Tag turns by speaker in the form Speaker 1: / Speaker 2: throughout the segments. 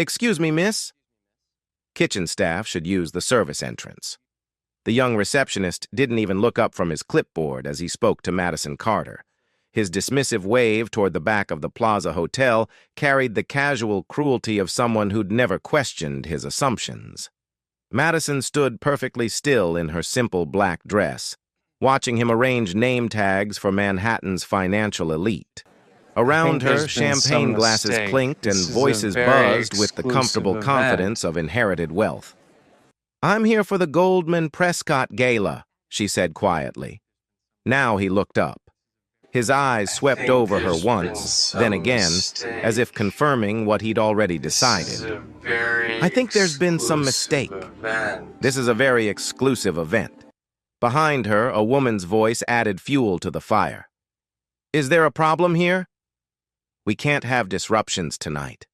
Speaker 1: Excuse me, miss. Kitchen staff should use the service entrance. The young receptionist didn't even look up from his clipboard as he spoke to Madison Carter. His dismissive wave toward the back of the Plaza Hotel carried the casual cruelty of someone who'd never questioned his assumptions. Madison stood perfectly still in her simple black dress, watching him arrange name tags for Manhattan's financial elite. Around her, champagne glasses clinked and voices buzzed with the comfortable confidence of inherited wealth. "I'm here for the Goldman Prescott Gala," she said quietly. Now he looked up. His eyes swept over her once, then again, as if confirming what he'd already decided. "I think there's been some mistake. This is a very exclusive event." Behind her, a woman's voice added fuel to the fire. "Is there a problem here?" "We can't have disruptions tonight."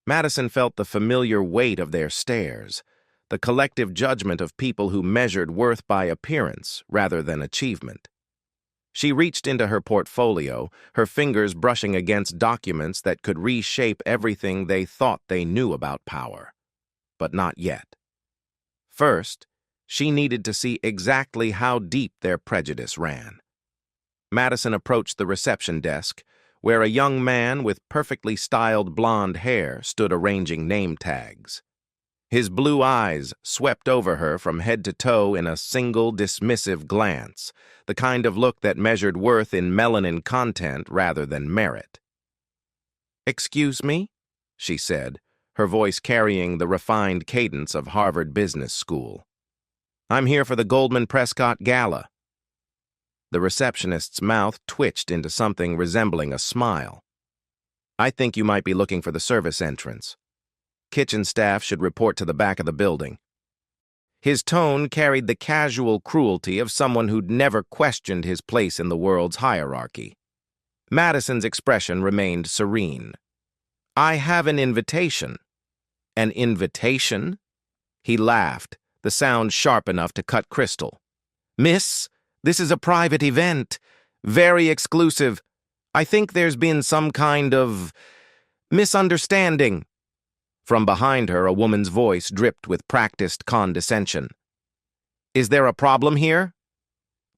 Speaker 1: Madison felt the familiar weight of their stares, the collective judgment of people who measured worth by appearance rather than achievement. She reached into her portfolio, her fingers brushing against documents that could reshape everything they thought they knew about power. But not yet. First, she needed to see exactly how deep their prejudice ran. Madison approached the reception desk, where a young man with perfectly styled blonde hair stood arranging name tags. His blue eyes swept over her from head to toe in a single dismissive glance, the kind of look that measured worth in melanin content rather than merit. "Excuse me?" she said, her voice carrying the refined cadence of Harvard Business School. "I'm here for the Goldman Prescott Gala." The receptionist's mouth twitched into something resembling a smile. "I think you might be looking for the service entrance. Kitchen staff should report to the back of the building." His tone carried the casual cruelty of someone who'd never questioned his place in the world's hierarchy. Madison's expression remained serene. "I have an invitation." "An invitation?" He laughed, the sound sharp enough to cut crystal. "Miss, this is a private event, very exclusive. I think there's been some kind of misunderstanding." From behind her, a woman's voice dripped with practiced condescension. "Is there a problem here?"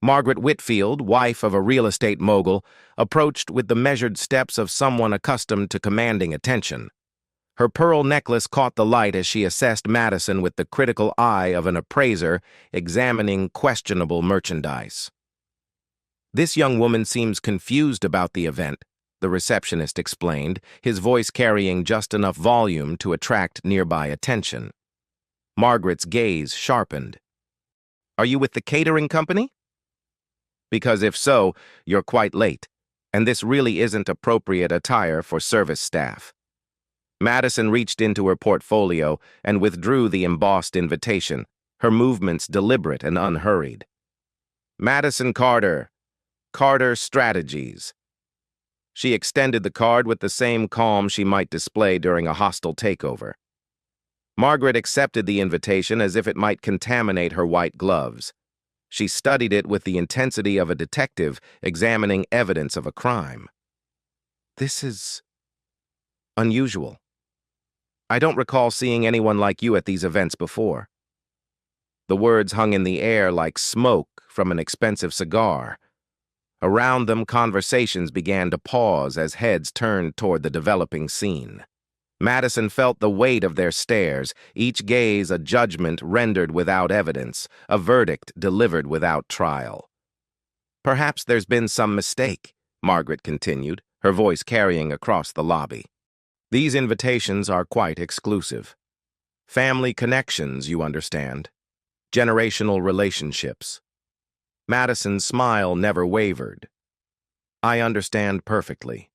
Speaker 1: Margaret Whitfield, wife of a real estate mogul, approached with the measured steps of someone accustomed to commanding attention. Her pearl necklace caught the light as she assessed Madison with the critical eye of an appraiser examining questionable merchandise. "This young woman seems confused about the event," the receptionist explained, his voice carrying just enough volume to attract nearby attention. Margaret's gaze sharpened. "Are you with the catering company? Because if so, you're quite late, and this really isn't appropriate attire for service staff." Madison reached into her portfolio and withdrew the embossed invitation, her movements deliberate and unhurried. "Madison Carter, Carter Strategies." She extended the card with the same calm she might display during a hostile takeover. Margaret accepted the invitation as if it might contaminate her white gloves. She studied it with the intensity of a detective examining evidence of a crime. "This is unusual. I don't recall seeing anyone like you at these events before." The words hung in the air like smoke from an expensive cigar. Around them, conversations began to pause as heads turned toward the developing scene. Madison felt the weight of their stares, each gaze a judgment rendered without evidence, a verdict delivered without trial. "Perhaps there's been some mistake," Margaret continued, her voice carrying across the lobby. "These invitations are quite exclusive. Family connections, you understand. Generational relationships." Madison's smile never wavered. "I understand perfectly."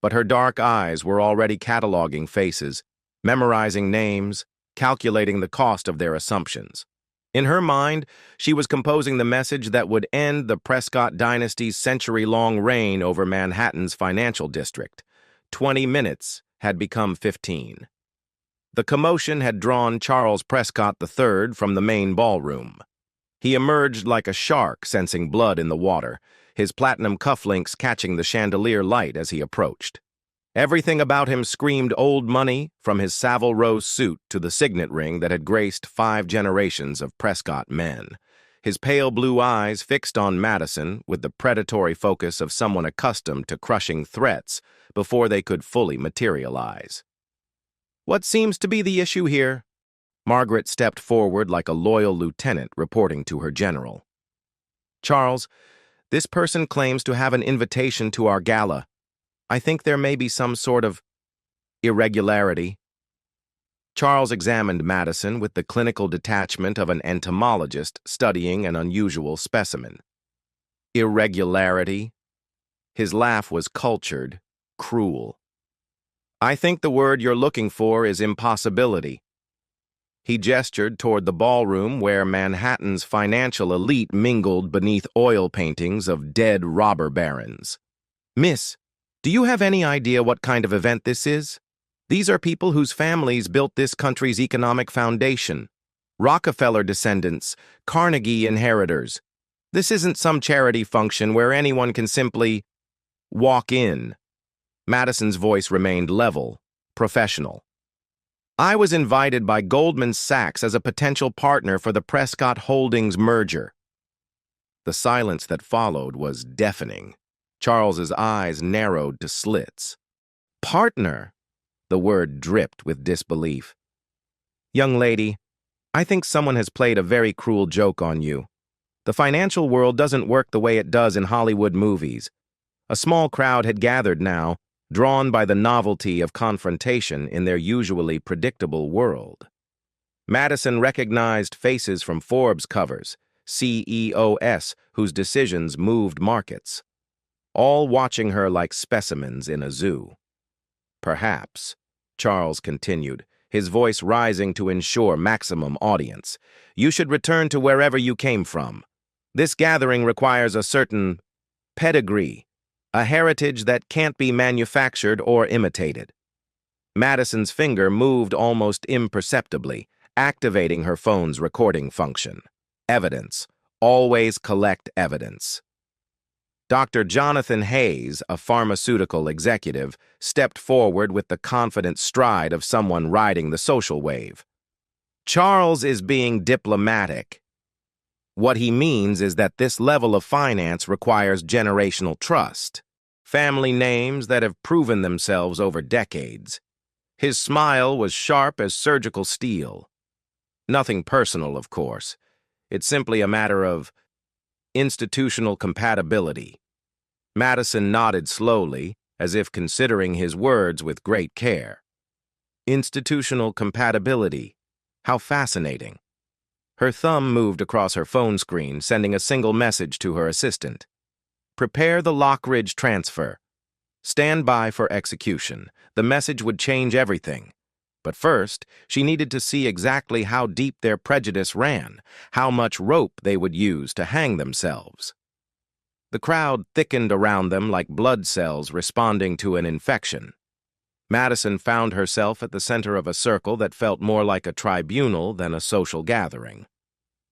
Speaker 1: But her dark eyes were already cataloging faces, memorizing names, calculating the cost of their assumptions. In her mind, she was composing the message that would end the Prescott dynasty's century-long reign over Manhattan's financial district. 20 minutes had become 15. The commotion had drawn Charles Prescott III from the main ballroom. He emerged like a shark sensing blood in the water, his platinum cufflinks catching the chandelier light as he approached. Everything about him screamed old money, from his Savile Row suit to the signet ring that had graced 5 generations of Prescott men. His pale blue eyes fixed on Madison with the predatory focus of someone accustomed to crushing threats before they could fully materialize. "What seems to be the issue here?" Margaret stepped forward like a loyal lieutenant reporting to her general. "Charles, this person claims to have an invitation to our gala. I think there may be some sort of irregularity." Charles examined Madison with the clinical detachment of an entomologist studying an unusual specimen. Irregularity? His laugh was cultured, cruel. "I think the word you're looking for is impossibility." He gestured toward the ballroom where Manhattan's financial elite mingled beneath oil paintings of dead robber barons. "Miss, do you have any idea what kind of event this is? These are people whose families built this country's economic foundation. Rockefeller descendants, Carnegie inheritors. This isn't some charity function where anyone can simply walk in." Madison's voice remained level, professional. "I was invited by Goldman Sachs as a potential partner for the Prescott Holdings merger." The silence that followed was deafening. Charles's eyes narrowed to slits. "Partner?" The word dripped with disbelief. "Young lady, I think someone has played a very cruel joke on you. The financial world doesn't work the way it does in Hollywood movies." A small crowd had gathered now, drawn by the novelty of confrontation in their usually predictable world. Madison recognized faces from Forbes covers, CEOs whose decisions moved markets, all watching her like specimens in a zoo. "Perhaps," Charles continued, his voice rising to ensure maximum audience, "you should return to wherever you came from. This gathering requires a certain pedigree, a heritage that can't be manufactured or imitated." Madison's finger moved almost imperceptibly, activating her phone's recording function. Evidence. Always collect evidence. Dr. Jonathan Hayes, a pharmaceutical executive, stepped forward with the confident stride of someone riding the social wave. "Charles is being diplomatic. What he means is that this level of finance requires generational trust, family names that have proven themselves over decades." His smile was sharp as surgical steel. "Nothing personal, of course. It's simply a matter of institutional compatibility." Madison nodded slowly, as if considering his words with great care. Institutional compatibility. How fascinating. Her thumb moved across her phone screen, sending a single message to her assistant. "Prepare the Lockridge transfer. Stand by for execution." The message would change everything. But first, she needed to see exactly how deep their prejudice ran, how much rope they would use to hang themselves. The crowd thickened around them like blood cells responding to an infection. Madison found herself at the center of a circle that felt more like a tribunal than a social gathering.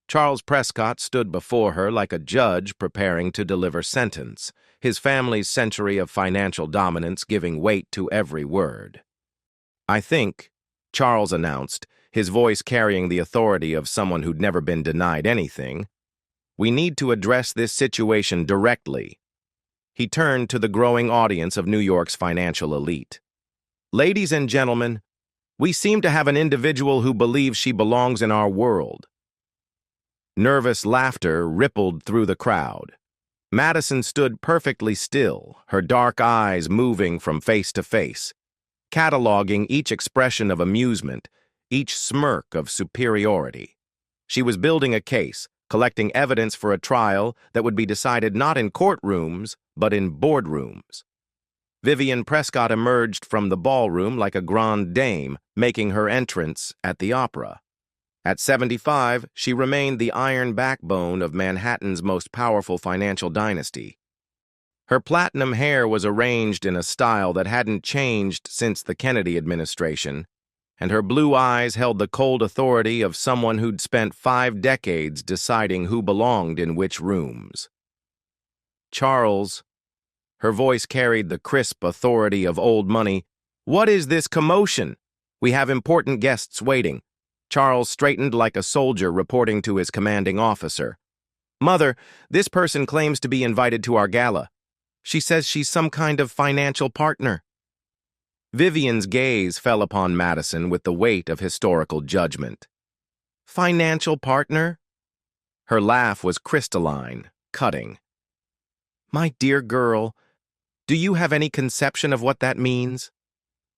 Speaker 1: Charles Prescott stood before her like a judge preparing to deliver sentence, his family's century of financial dominance giving weight to every word. "I think," Charles announced, his voice carrying the authority of someone who'd never been denied anything, "we need to address this situation directly." He turned to the growing audience of New York's financial elite. "Ladies and gentlemen, we seem to have an individual who believes she belongs in our world." Nervous laughter rippled through the crowd. Madison stood perfectly still, her dark eyes moving from face to face, cataloging each expression of amusement, each smirk of superiority. She was building a case, collecting evidence for a trial that would be decided not in courtrooms, but in boardrooms. Vivian Prescott emerged from the ballroom like a grande dame, making her entrance at the opera. At 75, she remained the iron backbone of Manhattan's most powerful financial dynasty. Her platinum hair was arranged in a style that hadn't changed since the Kennedy administration, and her blue eyes held the cold authority of someone who'd spent 5 decades deciding who belonged in which rooms. "Charles," Her voice carried the crisp authority of old money. "What is this commotion? We have important guests waiting." Charles straightened like a soldier reporting to his commanding officer. "Mother, this person claims to be invited to our gala. She says she's some kind of financial partner." Vivian's gaze fell upon Madison with the weight of historical judgment. "Financial partner?" Her laugh was crystalline, cutting. "My dear girl, do you have any conception of what that means?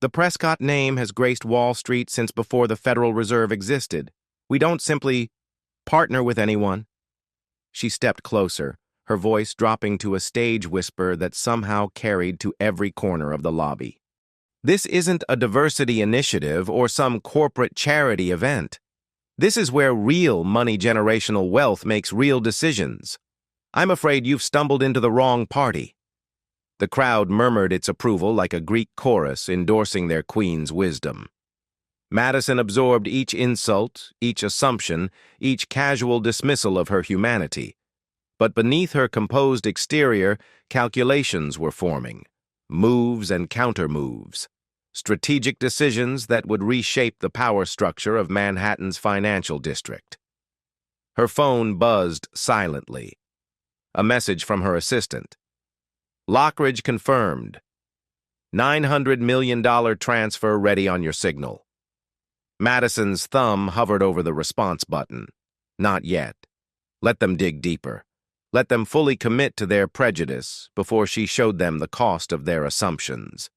Speaker 1: The Prescott name has graced Wall Street since before the Federal Reserve existed. We don't simply partner with anyone." She stepped closer, her voice dropping to a stage whisper that somehow carried to every corner of the lobby. "This isn't a diversity initiative or some corporate charity event. This is where real money-generational wealth makes real decisions. I'm afraid you've stumbled into the wrong party." The crowd murmured its approval like a Greek chorus endorsing their queen's wisdom. Madison absorbed each insult, each assumption, each casual dismissal of her humanity. But beneath her composed exterior, calculations were forming. Moves and counter-moves. Strategic decisions that would reshape the power structure of Manhattan's financial district. Her phone buzzed silently. A message from her assistant. "Lockridge confirmed. $900 million transfer ready on your signal." Madison's thumb hovered over the response button. Not yet. Let them dig deeper. Let them fully commit to their prejudice before she showed them the cost of their assumptions.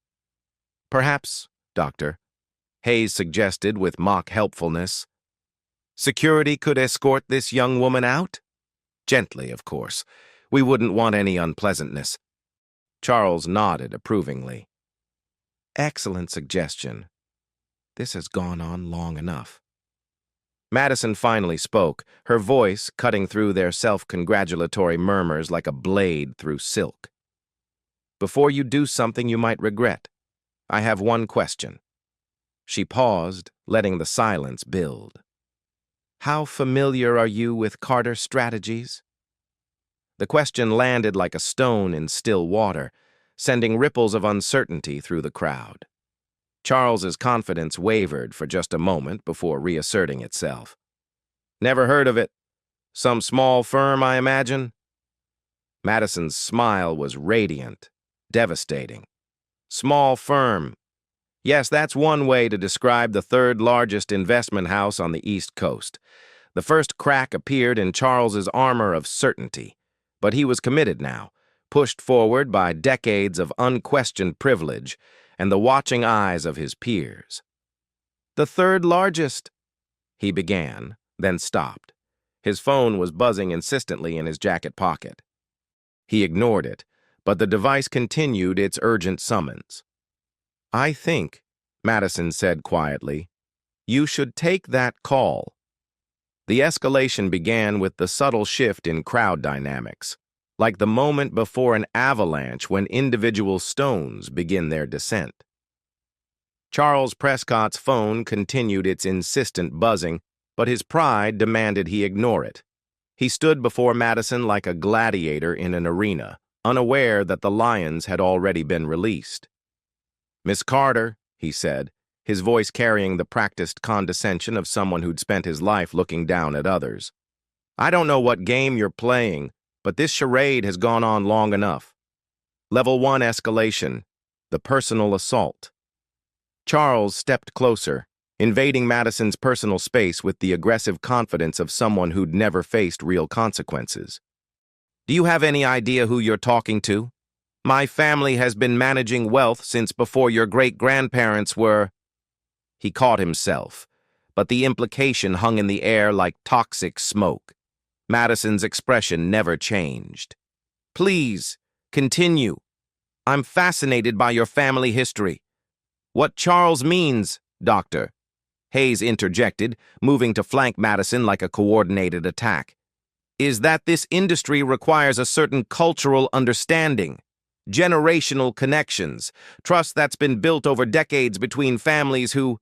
Speaker 1: "Perhaps, Doctor," Hayes suggested with mock helpfulness, "security could escort this young woman out? Gently, of course. We wouldn't want any unpleasantness." Charles nodded approvingly. "Excellent suggestion. This has gone on long enough." Madison finally spoke, her voice cutting through their self-congratulatory murmurs like a blade through silk. "Before you do something you might regret, I have one question." She paused, letting the silence build. "How familiar are you with Carter strategies?" The question landed like a stone in still water, sending ripples of uncertainty through the crowd. Charles's confidence wavered for just a moment before reasserting itself. "Never heard of it. Some small firm, I imagine?" Madison's smile was radiant, devastating. "Small firm. Yes, that's one way to describe the third largest investment house on the East Coast. The first crack appeared in Charles's armor of certainty, but he was committed now, pushed forward by decades of unquestioned privilege and the watching eyes of his peers. "The third largest," he began, then stopped. His phone was buzzing insistently in his jacket pocket. He ignored it, but the device continued its urgent summons. "I think," Madison said quietly, "you should take that call." The escalation began with the subtle shift in crowd dynamics, like the moment before an avalanche when individual stones begin their descent. Charles Prescott's phone continued its insistent buzzing, but his pride demanded he ignore it. He stood before Madison like a gladiator in an arena, unaware that the lions had already been released. "Miss Carter," he said, his voice carrying the practiced condescension of someone who'd spent his life looking down at others. "I don't know what game you're playing, but this charade has gone on long enough. Level 1 escalation, the personal assault." Charles stepped closer, invading Madison's personal space with the aggressive confidence of someone who'd never faced real consequences. "Do you have any idea who you're talking to? My family has been managing wealth since before your great-grandparents were—" He caught himself, but the implication hung in the air like toxic smoke. Madison's expression never changed. "Please, continue. I'm fascinated by your family history." "What Charles means, Doctor," Hayes interjected, moving to flank Madison like a coordinated attack, "is that this industry requires a certain cultural understanding, generational connections, trust that's been built over decades between families who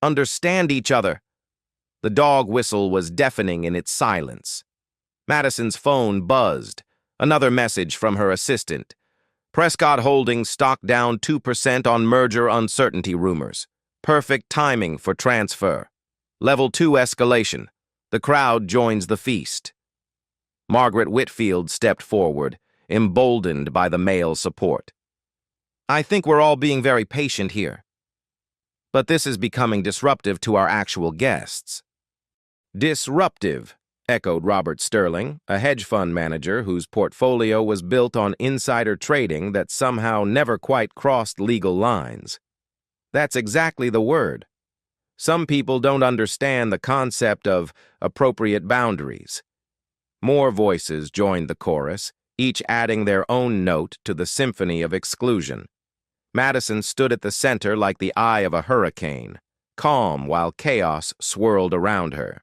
Speaker 1: understand each other." The dog whistle was deafening in its silence. Madison's phone buzzed, another message from her assistant. Prescott Holdings stock down 2% on merger uncertainty rumors. Perfect timing for transfer. Level 2 escalation. The crowd joins the feast. Margaret Whitfield stepped forward, emboldened by the male support. I think we're all being very patient here. But this is becoming disruptive to our actual guests. Disruptive, echoed Robert Sterling, a hedge fund manager whose portfolio was built on insider trading that somehow never quite crossed legal lines. That's exactly the word. Some people don't understand the concept of appropriate boundaries. More voices joined the chorus, each adding their own note to the symphony of exclusion. Madison stood at the center like the eye of a hurricane, calm while chaos swirled around her.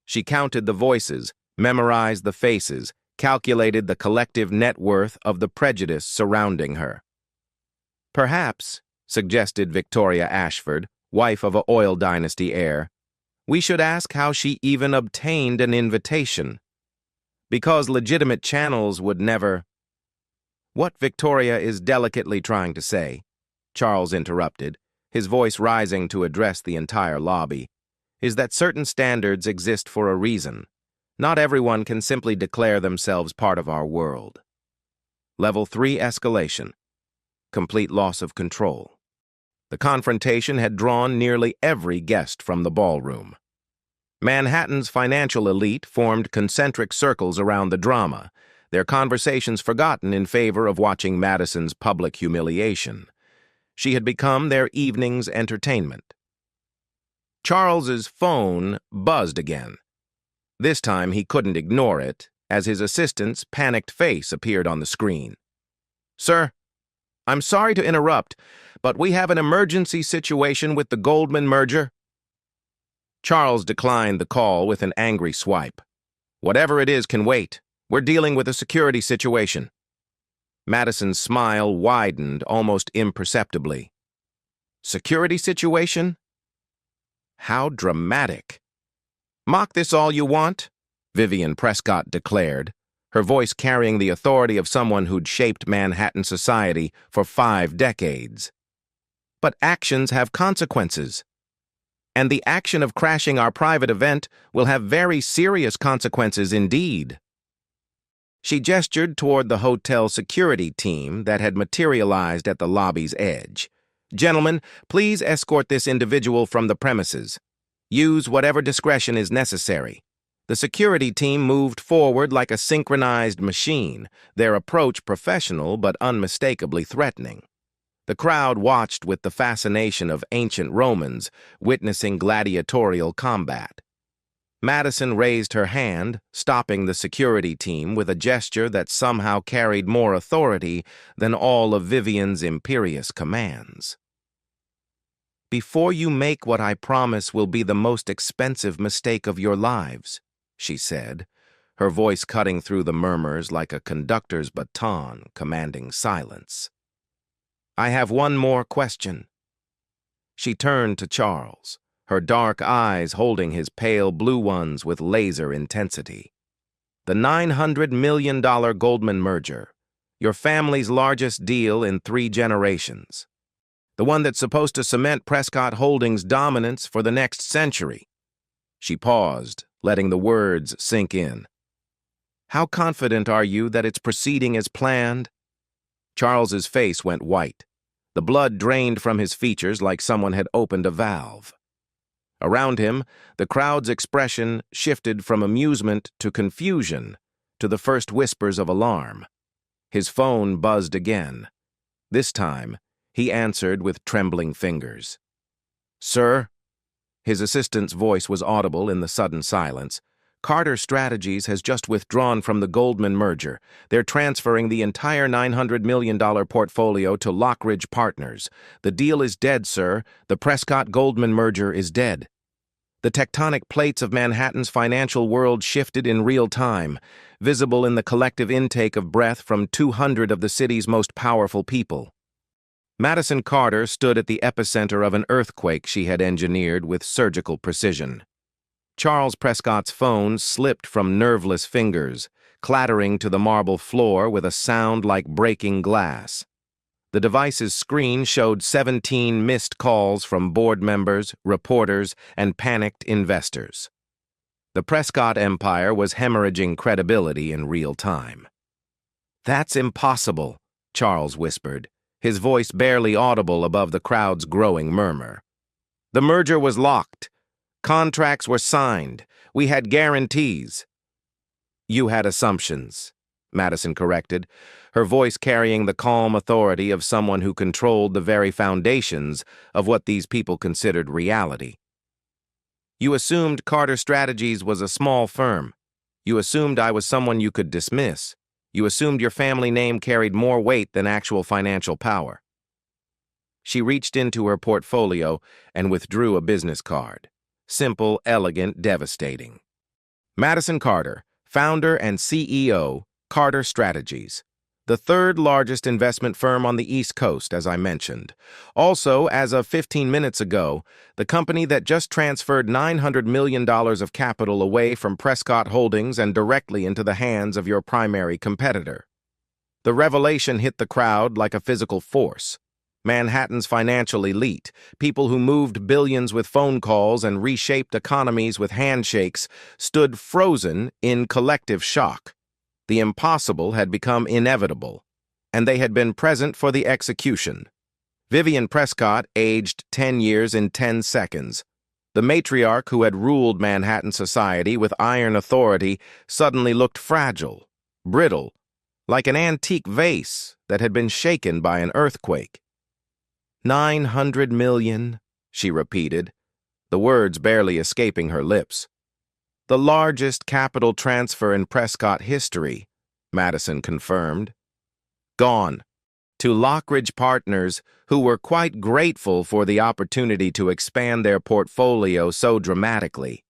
Speaker 1: She counted the voices, memorized the faces, calculated the collective net worth of the prejudice surrounding her. Perhaps, suggested Victoria Ashford, wife of a oil dynasty heir, we should ask how she even obtained an invitation. Because legitimate channels would never— What Victoria is delicately trying to say, Charles interrupted, his voice rising to address the entire lobby, is that certain standards exist for a reason. Not everyone can simply declare themselves part of our world. Level 3 escalation. Complete loss of control. The confrontation had drawn nearly every guest from the ballroom. Manhattan's financial elite formed concentric circles around the drama, their conversations forgotten in favor of watching Madison's public humiliation. She had become their evening's entertainment. Charles's phone buzzed again. This time he couldn't ignore it, as his assistant's panicked face appeared on the screen. Sir, I'm sorry to interrupt, but we have an emergency situation with the Goldman merger. Charles declined the call with an angry swipe. Whatever it is can wait. We're dealing with a security situation. Madison's smile widened almost imperceptibly. Security situation? How dramatic. Mock this all you want, Vivian Prescott declared, her voice carrying the authority of someone who'd shaped Manhattan society for 5 decades. But actions have consequences. And the action of crashing our private event will have very serious consequences indeed. She gestured toward the hotel security team that had materialized at the lobby's edge. Gentlemen, please escort this individual from the premises. Use whatever discretion is necessary. The security team moved forward like a synchronized machine, their approach professional but unmistakably threatening. The crowd watched with the fascination of ancient Romans witnessing gladiatorial combat. Madison raised her hand, stopping the security team with a gesture that somehow carried more authority than all of Vivian's imperious commands. Before you make what I promise will be the most expensive mistake of your lives, she said, her voice cutting through the murmurs like a conductor's baton commanding silence. I have one more question. She turned to Charles, her dark eyes holding his pale blue ones with laser intensity. The $900 million Goldman merger, your family's largest deal in 3 generations. The one that's supposed to cement Prescott Holdings' dominance for the next century. She paused, letting the words sink in. How confident are you that it's proceeding as planned? Charles's face went white. The blood drained from his features like someone had opened a valve. Around him, the crowd's expression shifted from amusement to confusion, to the first whispers of alarm. His phone buzzed again. This time, he answered with trembling fingers. Sir? His assistant's voice was audible in the sudden silence. Carter Strategies has just withdrawn from the Goldman merger. They're transferring the entire $900 million portfolio to Lockridge Partners. The deal is dead, sir. The Prescott-Goldman merger is dead. The tectonic plates of Manhattan's financial world shifted in real time, visible in the collective intake of breath from 200 of the city's most powerful people. Madison Carter stood at the epicenter of an earthquake she had engineered with surgical precision. Charles Prescott's phone slipped from nerveless fingers, clattering to the marble floor with a sound like breaking glass. The device's screen showed 17 missed calls from board members, reporters, and panicked investors. The Prescott empire was hemorrhaging credibility in real time. "That's impossible," Charles whispered, his voice barely audible above the crowd's growing murmur. "The merger was locked. Contracts were signed. We had guarantees." "You had assumptions," Madison corrected, her voice carrying the calm authority of someone who controlled the very foundations of what these people considered reality. "You assumed Carter Strategies was a small firm. You assumed I was someone you could dismiss. You assumed your family name carried more weight than actual financial power." She reached into her portfolio and withdrew a business card. Simple, elegant, devastating. Madison Carter, founder and CEO, Carter Strategies. The third largest investment firm on the East Coast, as I mentioned. Also, as of 15 minutes ago, the company that just transferred $900 million of capital away from Prescott Holdings and directly into the hands of your primary competitor. The revelation hit the crowd like a physical force. Manhattan's financial elite, people who moved billions with phone calls and reshaped economies with handshakes, stood frozen in collective shock. The impossible had become inevitable, and they had been present for the execution. Vivian Prescott aged 10 years in 10 seconds. The matriarch who had ruled Manhattan society with iron authority suddenly looked fragile, brittle, like an antique vase that had been shaken by an earthquake. "900 million, she repeated, the words barely escaping her lips. "The largest capital transfer in Prescott history," Madison confirmed. "Gone. To Lockridge partners who were quite grateful for the opportunity to expand their portfolio so dramatically."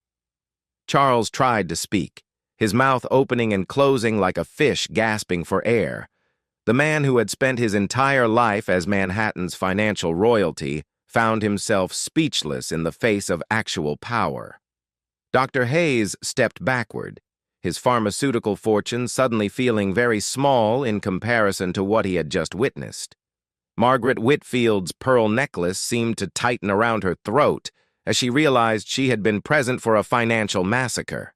Speaker 1: Charles tried to speak, his mouth opening and closing like a fish gasping for air. The man who had spent his entire life as Manhattan's financial royalty found himself speechless in the face of actual power. Dr. Hayes stepped backward, his pharmaceutical fortune suddenly feeling very small in comparison to what he had just witnessed. Margaret Whitfield's pearl necklace seemed to tighten around her throat as she realized she had been present for a financial massacre.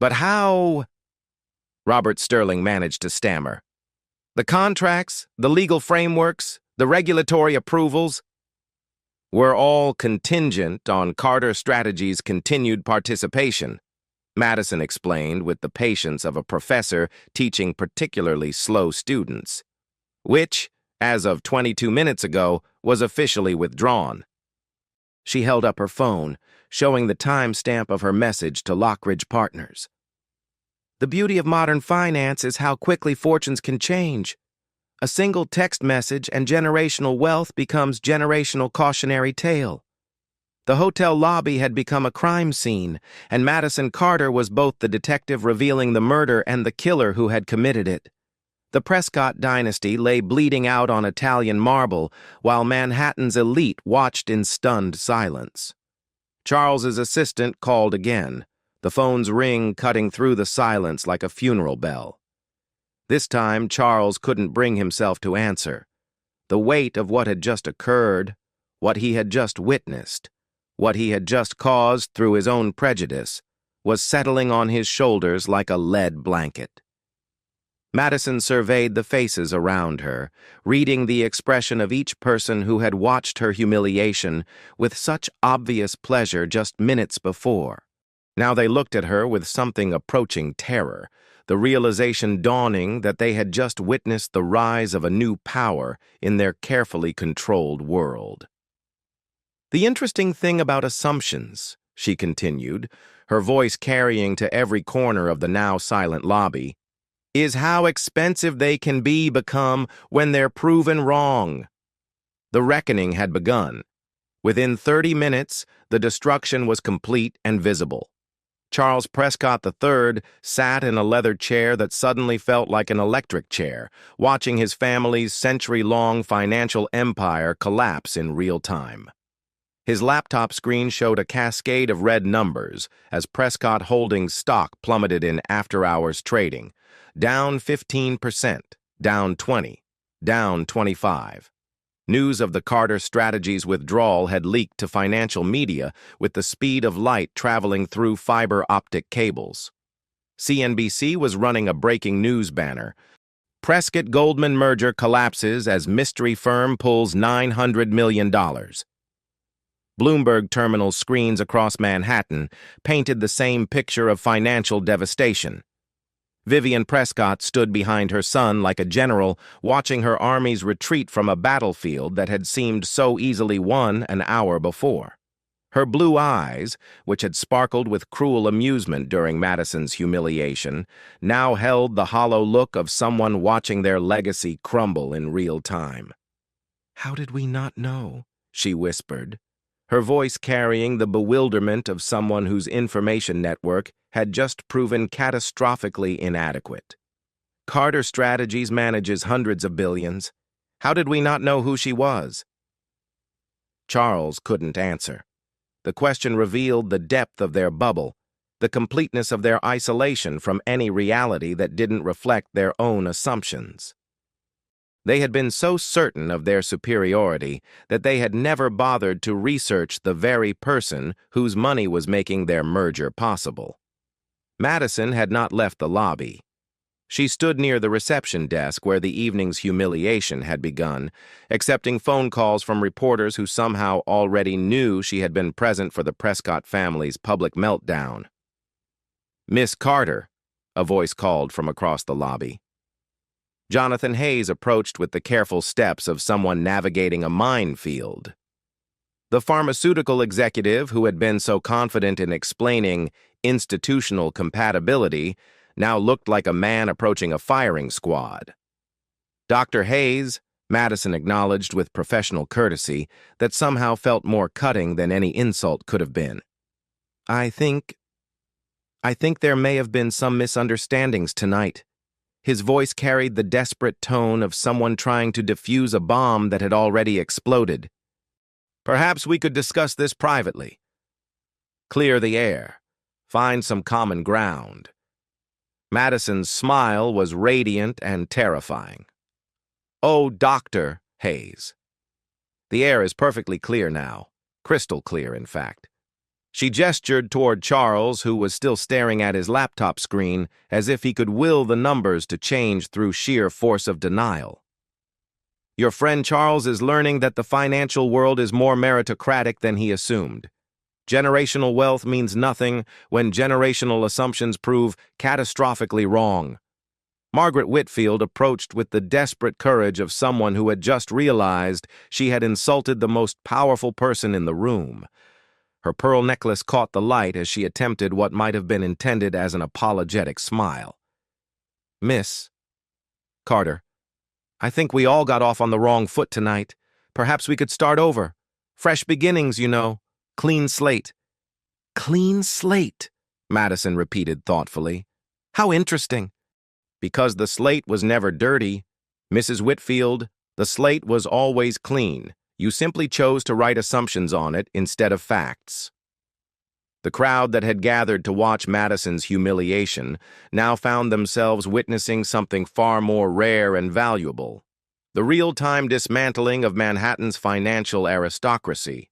Speaker 1: "But how?" Robert Sterling managed to stammer. "The contracts, the legal frameworks, the regulatory approvals were all contingent on Carter Strategies' continued participation," Madison explained with the patience of a professor teaching particularly slow students, "which, as of 22 minutes ago, was officially withdrawn." She held up her phone, showing the timestamp of her message to Lockridge partners. "The beauty of modern finance is how quickly fortunes can change. A single text message and generational wealth becomes generational cautionary tale." The hotel lobby had become a crime scene, and Madison Carter was both the detective revealing the murder and the killer who had committed it. The Prescott dynasty lay bleeding out on Italian marble, while Manhattan's elite watched in stunned silence. Charles's assistant called again, the phone's ring cutting through the silence like a funeral bell. This time, Charles couldn't bring himself to answer. The weight of what had just occurred, what he had just witnessed, what he had just caused through his own prejudice, was settling on his shoulders like a lead blanket. Madison surveyed the faces around her, reading the expression of each person who had watched her humiliation with such obvious pleasure just minutes before. Now they looked at her with something approaching terror, the realization dawning that they had just witnessed the rise of a new power in their carefully controlled world. "The interesting thing about assumptions," she continued, her voice carrying to every corner of the now silent lobby, "is how expensive they can become when they're proven wrong." The reckoning had begun. Within 30 minutes, the destruction was complete and visible. Charles Prescott III sat in a leather chair that suddenly felt like an electric chair, watching his family's century-long financial empire collapse in real time. His laptop screen showed a cascade of red numbers as Prescott Holdings stock plummeted in after-hours trading, down 15%, down 20%. down 25. News of the Carter Strategies withdrawal had leaked to financial media with the speed of light traveling through fiber optic cables. CNBC was running a breaking news banner. Prescott Goldman merger collapses as mystery firm pulls $900 million. Bloomberg terminal screens across Manhattan painted the same picture of financial devastation. Vivian Prescott stood behind her son like a general, watching her armies retreat from a battlefield that had seemed so easily won an hour before. Her blue eyes, which had sparkled with cruel amusement during Madison's humiliation, now held the hollow look of someone watching their legacy crumble in real time. "How did we not know?" she whispered, her voice carrying the bewilderment of someone whose information network had just proven catastrophically inadequate. "Carter Strategies manages hundreds of billions. How did we not know who she was?" Charles couldn't answer. The question revealed the depth of their bubble, the completeness of their isolation from any reality that didn't reflect their own assumptions. They had been so certain of their superiority that they had never bothered to research the very person whose money was making their merger possible. Madison had not left the lobby. She stood near the reception desk where the evening's humiliation had begun, accepting phone calls from reporters who somehow already knew she had been present for the Prescott family's public meltdown. "Miss Carter," a voice called from across the lobby. Jonathan Hayes approached with the careful steps of someone navigating a minefield. The pharmaceutical executive who had been so confident in explaining institutional compatibility now looked like a man approaching a firing squad. "Dr. Hayes," Madison acknowledged with professional courtesy that somehow felt more cutting than any insult could have been. I think there may have been some misunderstandings tonight." His voice carried the desperate tone of someone trying to defuse a bomb that had already exploded. "Perhaps we could discuss this privately. Clear the air. Find some common ground." Madison's smile was radiant and terrifying. "Oh, Dr. Hayes. The air is perfectly clear now. Crystal clear, in fact." She gestured toward Charles, who was still staring at his laptop screen as if he could will the numbers to change through sheer force of denial. "Your friend Charles is learning that the financial world is more meritocratic than he assumed. Generational wealth means nothing when generational assumptions prove catastrophically wrong." Margaret Whitfield approached with the desperate courage of someone who had just realized she had insulted the most powerful person in the room. Her pearl necklace caught the light as she attempted what might have been intended as an apologetic smile. "Miss Carter, I think we all got off on the wrong foot tonight. Perhaps we could start over. Fresh beginnings, you know. Clean slate." "Clean slate," Madison repeated thoughtfully. "How interesting." "Because the slate was never dirty. Mrs. Whitfield, the slate was always clean. You simply chose to write assumptions on it instead of facts." The crowd that had gathered to watch Madison's humiliation now found themselves witnessing something far more rare and valuable: the real-time dismantling of Manhattan's financial aristocracy.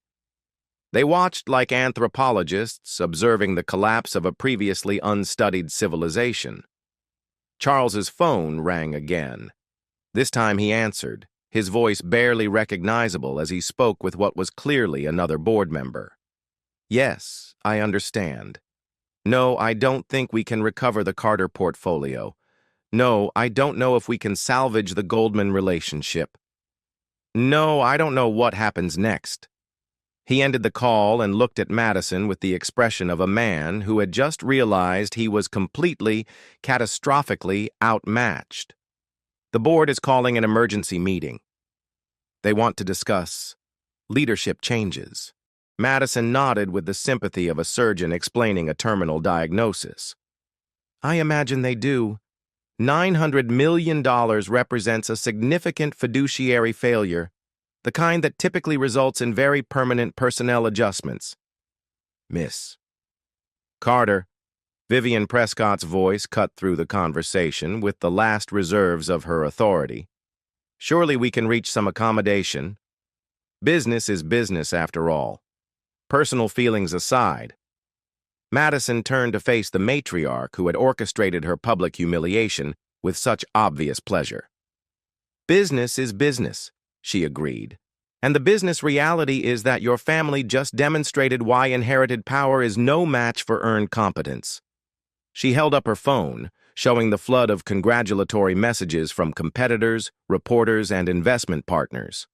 Speaker 1: They watched like anthropologists observing the collapse of a previously unstudied civilization. Charles's phone rang again. This time he answered, his voice barely recognizable as he spoke with what was clearly another board member. "Yes, I understand. No, I don't think we can recover the Carter portfolio. No, I don't know if we can salvage the Goldman relationship. No, I don't know what happens next." He ended the call and looked at Madison with the expression of a man who had just realized he was completely, catastrophically outmatched. "The board is calling an emergency meeting. They want to discuss leadership changes." Madison nodded with the sympathy of a surgeon explaining a terminal diagnosis. "I imagine they do. $900 million represents a significant fiduciary failure, the kind that typically results in very permanent personnel adjustments." "Miss Carter," Vivian Prescott's voice cut through the conversation with the last reserves of her authority. Surely we can reach some accommodation. Business is business after all. Personal feelings aside, Madison turned to face the matriarch who had orchestrated her public humiliation with such obvious pleasure. Business is business, she agreed. And the business reality is that your family just demonstrated why inherited power is no match for earned competence. She held up her phone, showing the flood of congratulatory messages from competitors, reporters, and investment partners.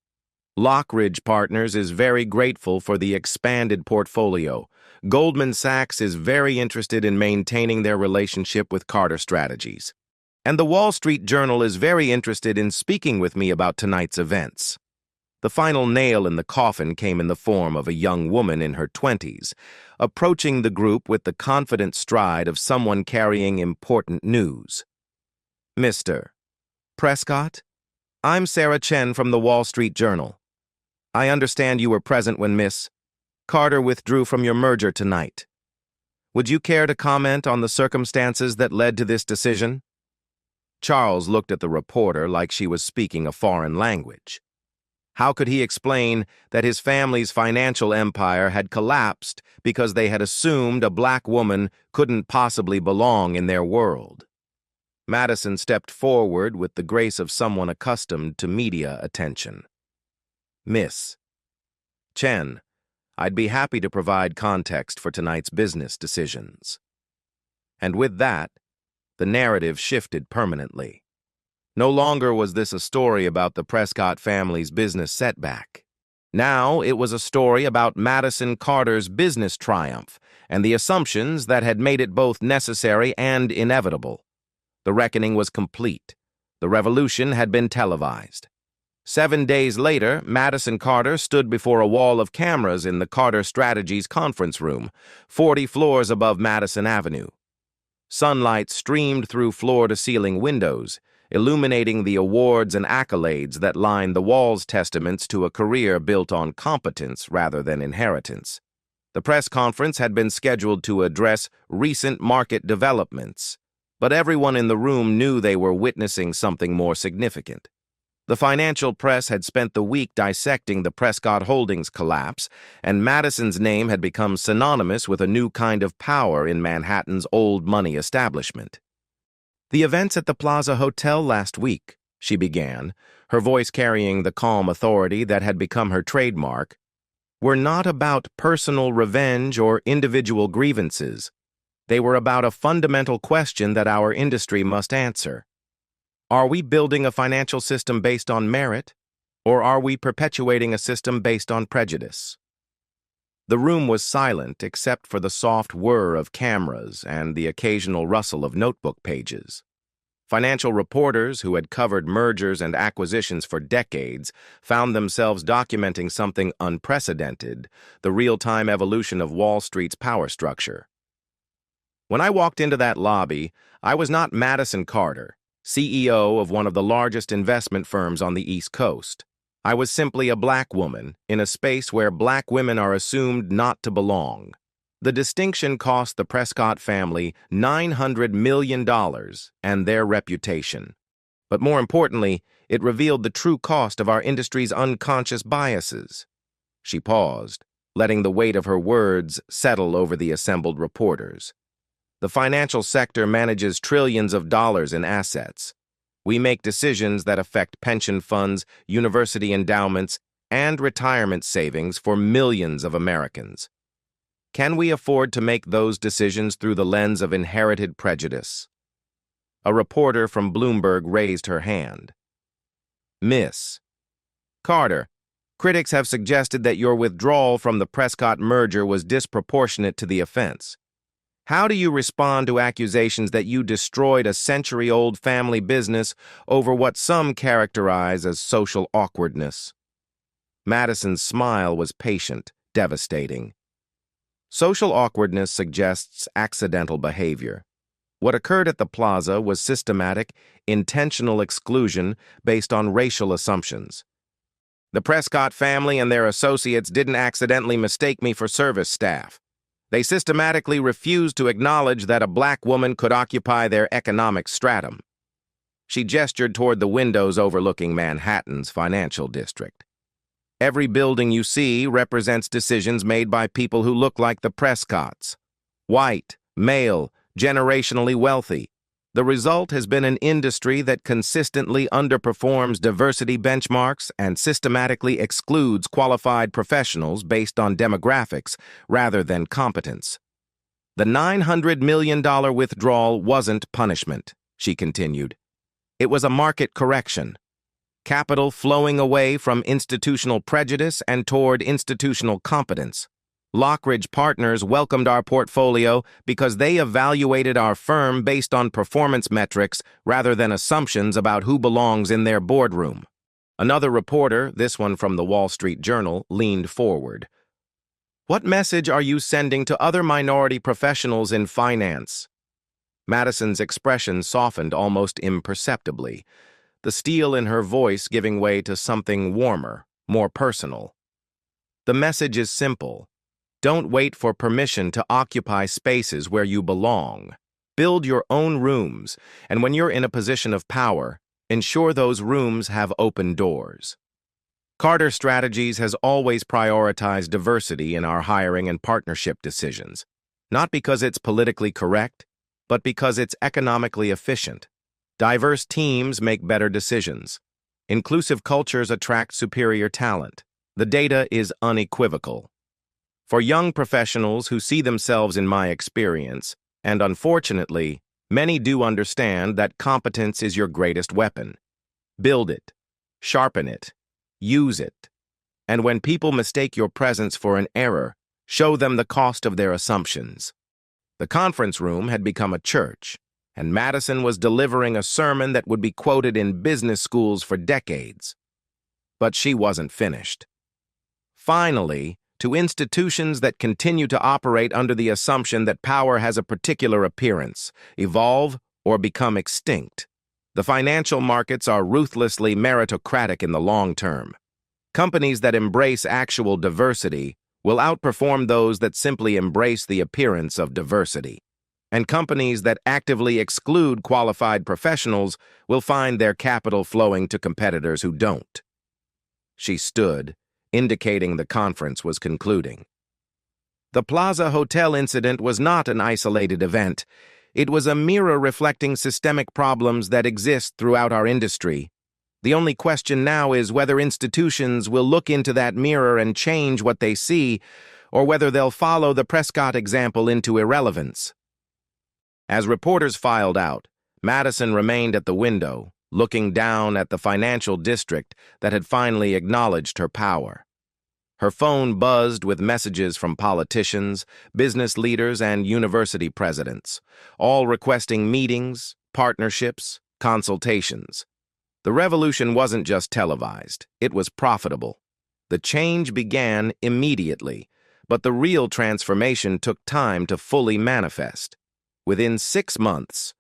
Speaker 1: Lockridge Partners is very grateful for the expanded portfolio. Goldman Sachs is very interested in maintaining their relationship with Carter Strategies. And the Wall Street Journal is very interested in speaking with me about tonight's events. The final nail in the coffin came in the form of a young woman in her 20s, approaching the group with the confident stride of someone carrying important news. Mr. Prescott, I'm Sarah Chen from the Wall Street Journal. I understand you were present when Miss Carter withdrew from your merger tonight. Would you care to comment on the circumstances that led to this decision? Charles looked at the reporter like she was speaking a foreign language. How could he explain that his family's financial empire had collapsed because they had assumed a black woman couldn't possibly belong in their world? Madison stepped forward with the grace of someone accustomed to media attention. Miss Chen, I'd be happy to provide context for tonight's business decisions. And with that, the narrative shifted permanently. No longer was this a story about the Prescott family's business setback. Now it was a story about Madison Carter's business triumph and the assumptions that had made it both necessary and inevitable. The reckoning was complete. The revolution had been televised. 7 days later, Madison Carter stood before a wall of cameras in the Carter Strategies conference room, 40 floors above Madison Avenue. Sunlight streamed through floor-to-ceiling windows, illuminating the awards and accolades that lined the walls, testaments to a career built on competence rather than inheritance. The press conference had been scheduled to address recent market developments, but everyone in the room knew they were witnessing something more significant. The financial press had spent the week dissecting the Prescott Holdings collapse, and Madison's name had become synonymous with a new kind of power in Manhattan's old money establishment. The events at the Plaza Hotel last week, she began, her voice carrying the calm authority that had become her trademark, were not about personal revenge or individual grievances. They were about a fundamental question that our industry must answer. Are we building a financial system based on merit, or are we perpetuating a system based on prejudice? The room was silent except for the soft whir of cameras and the occasional rustle of notebook pages. Financial reporters who had covered mergers and acquisitions for decades found themselves documenting something unprecedented, the real-time evolution of Wall Street's power structure. When I walked into that lobby, I was not Madison Carter, CEO of one of the largest investment firms on the East Coast. I was simply a black woman in a space where black women are assumed not to belong. The distinction cost the Prescott family $900 million and their reputation. But more importantly, it revealed the true cost of our industry's unconscious biases. She paused, letting the weight of her words settle over the assembled reporters. The financial sector manages trillions of dollars in assets. We make decisions that affect pension funds, university endowments, and retirement savings for millions of Americans. Can we afford to make those decisions through the lens of inherited prejudice? A reporter from Bloomberg raised her hand. Miss Carter, critics have suggested that your withdrawal from the Prescott merger was disproportionate to the offense. How do you respond to accusations that you destroyed a century-old family business over what some characterize as social awkwardness? Madison's smile was patient, devastating. Social awkwardness suggests accidental behavior. What occurred at the plaza was systematic, intentional exclusion based on racial assumptions. The Prescott family and their associates didn't accidentally mistake me for service staff. They systematically refused to acknowledge that a black woman could occupy their economic stratum. She gestured toward the windows overlooking Manhattan's financial district. Every building you see represents decisions made by people who look like the Prescotts. White, male, generationally wealthy. The result has been an industry that consistently underperforms diversity benchmarks and systematically excludes qualified professionals based on demographics rather than competence. The $900 million withdrawal wasn't punishment, she continued. It was a market correction. Capital flowing away from institutional prejudice and toward institutional competence. Lockridge Partners welcomed our portfolio because they evaluated our firm based on performance metrics rather than assumptions about who belongs in their boardroom. Another reporter, this one from the Wall Street Journal, leaned forward. What message are you sending to other minority professionals in finance? Madison's expression softened almost imperceptibly, the steel in her voice giving way to something warmer, more personal. The message is simple. Don't wait for permission to occupy spaces where you belong. Build your own rooms, and when you're in a position of power, ensure those rooms have open doors. Carter Strategies has always prioritized diversity in our hiring and partnership decisions, not because it's politically correct, but because it's economically efficient. Diverse teams make better decisions. Inclusive cultures attract superior talent. The data is unequivocal. For young professionals who see themselves in my experience, and unfortunately, many do understand that competence is your greatest weapon. Build it, sharpen it, use it. And when people mistake your presence for an error, show them the cost of their assumptions. The conference room had become a church, and Madison was delivering a sermon that would be quoted in business schools for decades. But she wasn't finished. Finally, to institutions that continue to operate under the assumption that power has a particular appearance, evolve, or become extinct. The financial markets are ruthlessly meritocratic in the long term. Companies that embrace actual diversity will outperform those that simply embrace the appearance of diversity. And companies that actively exclude qualified professionals will find their capital flowing to competitors who don't. She stood, indicating the conference was concluding. The Plaza Hotel incident was not an isolated event. It was a mirror reflecting systemic problems that exist throughout our industry. The only question now is whether institutions will look into that mirror and change what they see, or whether they'll follow the Prescott example into irrelevance. As reporters filed out, Madison remained at the window, looking down at the financial district that had finally acknowledged her power. Her phone buzzed with messages from politicians, business leaders, and university presidents, all requesting meetings, partnerships, consultations. The revolution wasn't just televised, it was profitable. The change began immediately, but the real transformation took time to fully manifest. Within 6 months,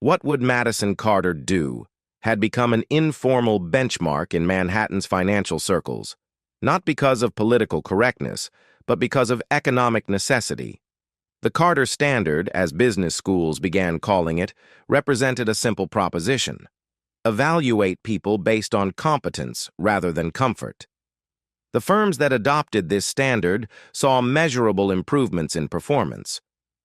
Speaker 1: what would Madison Carter do had become an informal benchmark in Manhattan's financial circles, not because of political correctness, but because of economic necessity. The Carter Standard, as business schools began calling it, represented a simple proposition. Evaluate people based on competence rather than comfort. The firms that adopted this standard saw measurable improvements in performance.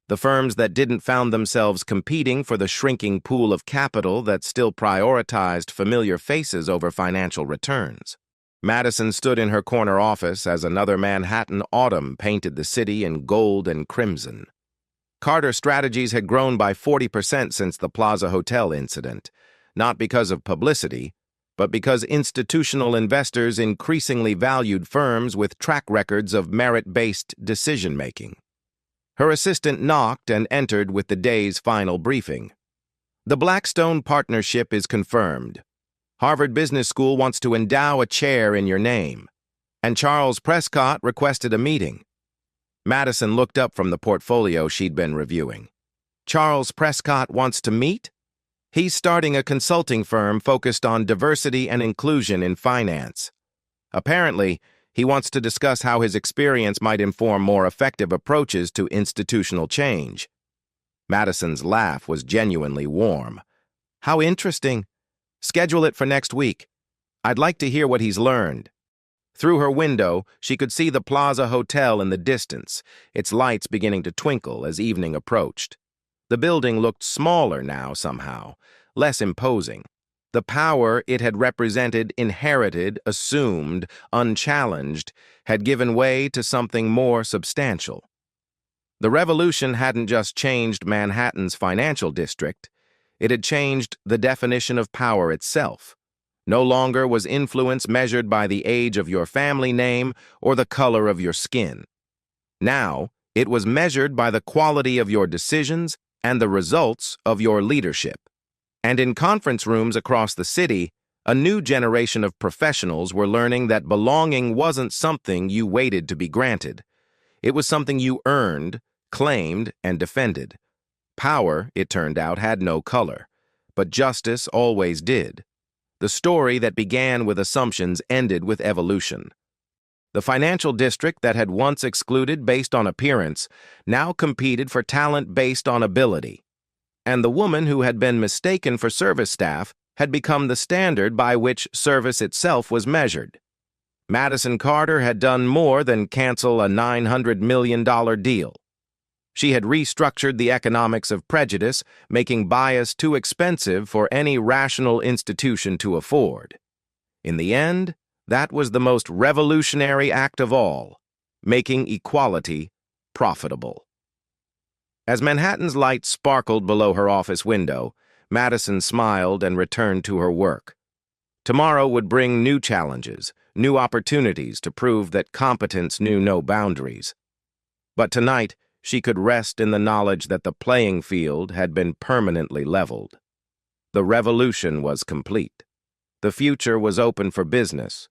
Speaker 1: The firms that didn't found themselves competing for the shrinking pool of capital that still prioritized familiar faces over financial returns. Madison stood in her corner office as another Manhattan autumn painted the city in gold and crimson. Carter Strategies had grown by 40% since the Plaza Hotel incident, not because of publicity, but because institutional investors increasingly valued firms with track records of merit-based decision-making. Her assistant knocked and entered with the day's final briefing. The Blackstone partnership is confirmed. Harvard Business School wants to endow a chair in your name. And Charles Prescott requested a meeting. Madison looked up from the portfolio she'd been reviewing. Charles Prescott wants to meet? He's starting a consulting firm focused on diversity and inclusion in finance. Apparently, he wants to discuss how his experience might inform more effective approaches to institutional change. Madison's laugh was genuinely warm. How interesting. Schedule it for next week. I'd like to hear what he's learned. Through her window, she could see the Plaza Hotel in the distance, its lights beginning to twinkle as evening approached. The building looked smaller now somehow, less imposing. The power it had represented, inherited, assumed, unchallenged, had given way to something more substantial. The revolution hadn't just changed Manhattan's financial district, it had changed the definition of power itself. No longer was influence measured by the age of your family name or the color of your skin. Now, it was measured by the quality of your decisions and the results of your leadership. And in conference rooms across the city, a new generation of professionals were learning that belonging wasn't something you waited to be granted. It was something you earned, claimed, and defended. Power, it turned out, had no color, but justice always did. The story that began with assumptions ended with evolution. The financial district that had once excluded based on appearance now competed for talent based on ability. And the woman who had been mistaken for service staff had become the standard by which service itself was measured. Madison Carter had done more than cancel a $900 million deal. She had restructured the economics of prejudice, making bias too expensive for any rational institution to afford. In the end, that was the most revolutionary act of all, making equality profitable. As Manhattan's light sparkled below her office window, Madison smiled and returned to her work. Tomorrow would bring new challenges, new opportunities to prove that competence knew no boundaries. But tonight, she could rest in the knowledge that the playing field had been permanently leveled. The revolution was complete. The future was open for business,